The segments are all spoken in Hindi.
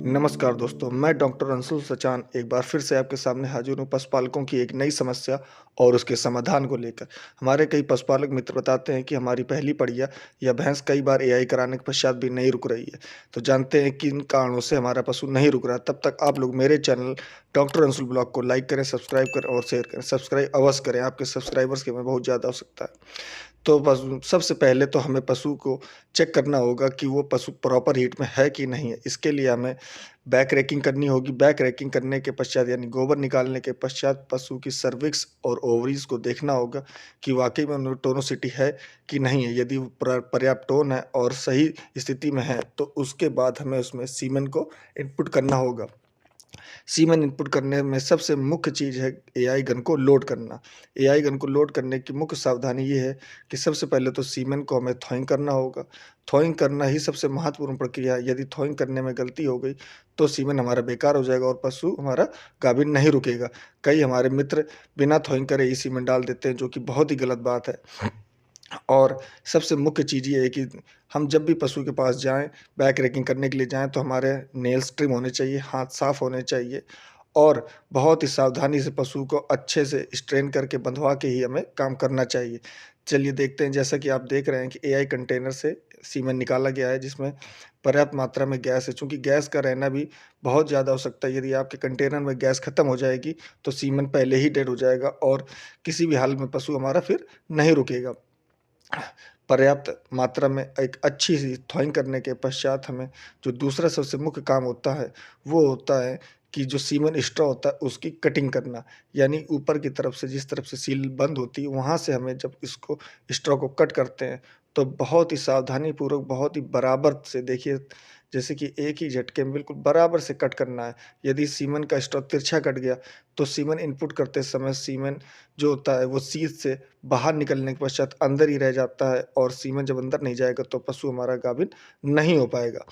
नमस्कार दोस्तों, मैं डॉक्टर अंशुल सचान एक बार फिर से आपके सामने हाजिर हूँ पशुपालकों की एक नई समस्या और उसके समाधान को लेकर। हमारे कई पशुपालक मित्र बताते हैं कि हमारी पहली बढ़िया या भैंस कई बार एआई कराने के पश्चात भी नहीं रुक रही है। तो जानते हैं किन कारणों से हमारा पशु नहीं रुक रहा। तब तक आप लोग मेरे चैनल डॉक्टर अंशुल ब्लॉग को लाइक करें, सब्सक्राइब करें और शेयर करें। सब्सक्राइब अवश्य करें, आपके सब्सक्राइबर्स की हमें बहुत ज़्यादा आवश्यकता है। तो पशु सबसे पहले तो हमें पशु को चेक करना होगा कि वो पशु प्रॉपर हीट में है कि नहीं है। इसके लिए हमें बैक रैकिंग करनी होगी। बैक रैकिंग करने के पश्चात यानी गोबर निकालने के पश्चात पशु की सर्विक्स और ओवरीज को देखना होगा कि वाक़ई में उनमें टोनिसिटी है कि नहीं है। यदि वो पर्याप्त टोन है और सही स्थिति में है, तो उसके बाद हमें उसमें सीमेन को इनपुट करना होगा। सीमेन इनपुट करने में सबसे मुख्य चीज़ है एआई गन को लोड करना। एआई गन को लोड करने की मुख्य सावधानी ये है कि सबसे पहले तो सीमेन को हमें थॉइंग करना होगा। थॉइंग करना ही सबसे महत्वपूर्ण प्रक्रिया है। यदि थॉइंग करने में गलती हो गई, तो सीमेन हमारा बेकार हो जाएगा और पशु हमारा गाभिन नहीं रुकेगा। कई हमारे मित्र बिना थॉइंग करे ही सीमेन डाल देते हैं, जो कि बहुत ही गलत बात है। और सबसे मुख्य चीज़ ये है कि हम जब भी पशु के पास जाएँ, बैक रैकिंग करने के लिए जाएँ, तो हमारे नेल्स ट्रिम होने चाहिए, हाथ साफ होने चाहिए और बहुत ही सावधानी से पशु को अच्छे से स्ट्रेन करके बँधवा के ही हमें काम करना चाहिए। चलिए देखते हैं, जैसा कि आप देख रहे हैं कि एआई कंटेनर से सीमेन निकाला गया है, जिसमें पर्याप्त मात्रा में गैस है। चूँकि गैस का रहना भी बहुत ज़्यादा हो सकता है। यदि आपके कंटेनर में गैस खत्म हो जाएगी, तो सीमेन पहले ही डेड हो जाएगा और किसी भी हाल में पशु हमारा फिर नहीं रुकेगा। पर्याप्त मात्रा में एक अच्छी-सी थॉइंग करने के पश्चात हमें जो दूसरा सबसे मुख्य काम होता है, वो होता है कि जो सीमेन स्ट्रॉ होता है, उसकी कटिंग करना। यानी ऊपर की तरफ से जिस तरफ से सील बंद होती है, वहाँ से हमें जब इसको स्ट्रॉ को कट करते हैं, तो बहुत ही सावधानीपूर्वक, बहुत ही बराबर से देखिए, जैसे कि एक ही झटके में बिल्कुल बराबर से कट करना है। यदि सीमेन का स्ट्रॉ तिरछा कट गया, तो सीमेन इनपुट करते समय सीमेन जो होता है, वो सीध से बाहर निकलने के पश्चात अंदर ही रह जाता है और सीमेन जब अंदर नहीं जाएगा, तो पशु हमारा गाभिन नहीं हो पाएगा।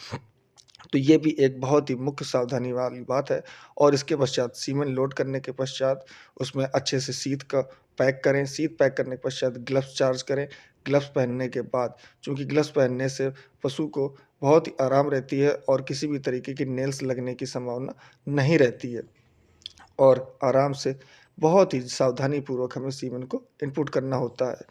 तो ये भी एक बहुत ही मुख्य सावधानी वाली बात है और इसके पश्चात सीमेन लोड करने के पश्चात उसमें अच्छे से सीध का पैक करें। सीध पैक करने के पश्चात ग्लव्स चार्ज करें। ग्लव्स पहनने के बाद, चूँकि ग्लव्स पहनने से पशु को बहुत ही आराम रहती है और किसी भी तरीके की नेल्स लगने की संभावना नहीं रहती है। और आराम से बहुत ही सावधानीपूर्वक हमें सीमेन को इनपुट करना होता है।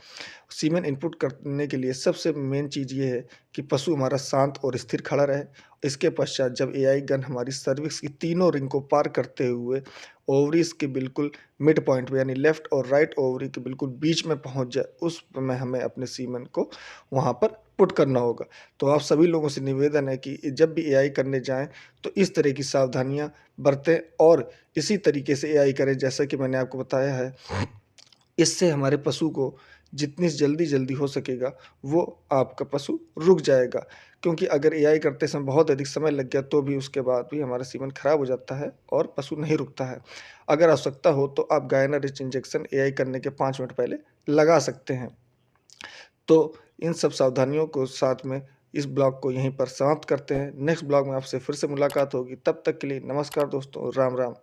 सीमेन इनपुट करने के लिए सबसे मेन चीज़ ये है कि पशु हमारा शांत और स्थिर खड़ा रहे। इसके पश्चात जब एआई गन हमारी सर्विक्स की तीनों रिंग को पार करते हुए ओवरीज़ के बिल्कुल मिड पॉइंट पे यानी लेफ्ट और राइट ओवरी के बिल्कुल बीच में पहुँच जाए, उस समय हमें अपने सीमेन को वहाँ पर पुट करना होगा। तो आप सभी लोगों से निवेदन है कि जब भी एआई करने जाएँ, तो इस तरह की सावधानियाँ बरतें और इसी तरीके से एआई करें जैसा कि मैंने आपको बताया है। इससे हमारे पशु को जितनी जल्दी हो सकेगा, वो आपका पशु रुक जाएगा। क्योंकि अगर एआई करते समय बहुत अधिक समय लग गया, तो भी उसके बाद भी हमारा सीमेन खराब हो जाता है और पशु नहीं रुकता है। अगर आवश्यकता हो, तो आप गायना रिच इंजेक्शन एआई करने के 5 मिनट पहले लगा सकते हैं। तो इन सब सावधानियों को साथ में इस ब्लॉग को यहीं पर समाप्त करते हैं। नेक्स्ट ब्लॉग में आपसे फिर से मुलाकात होगी। तब तक के लिए नमस्कार दोस्तों, राम राम।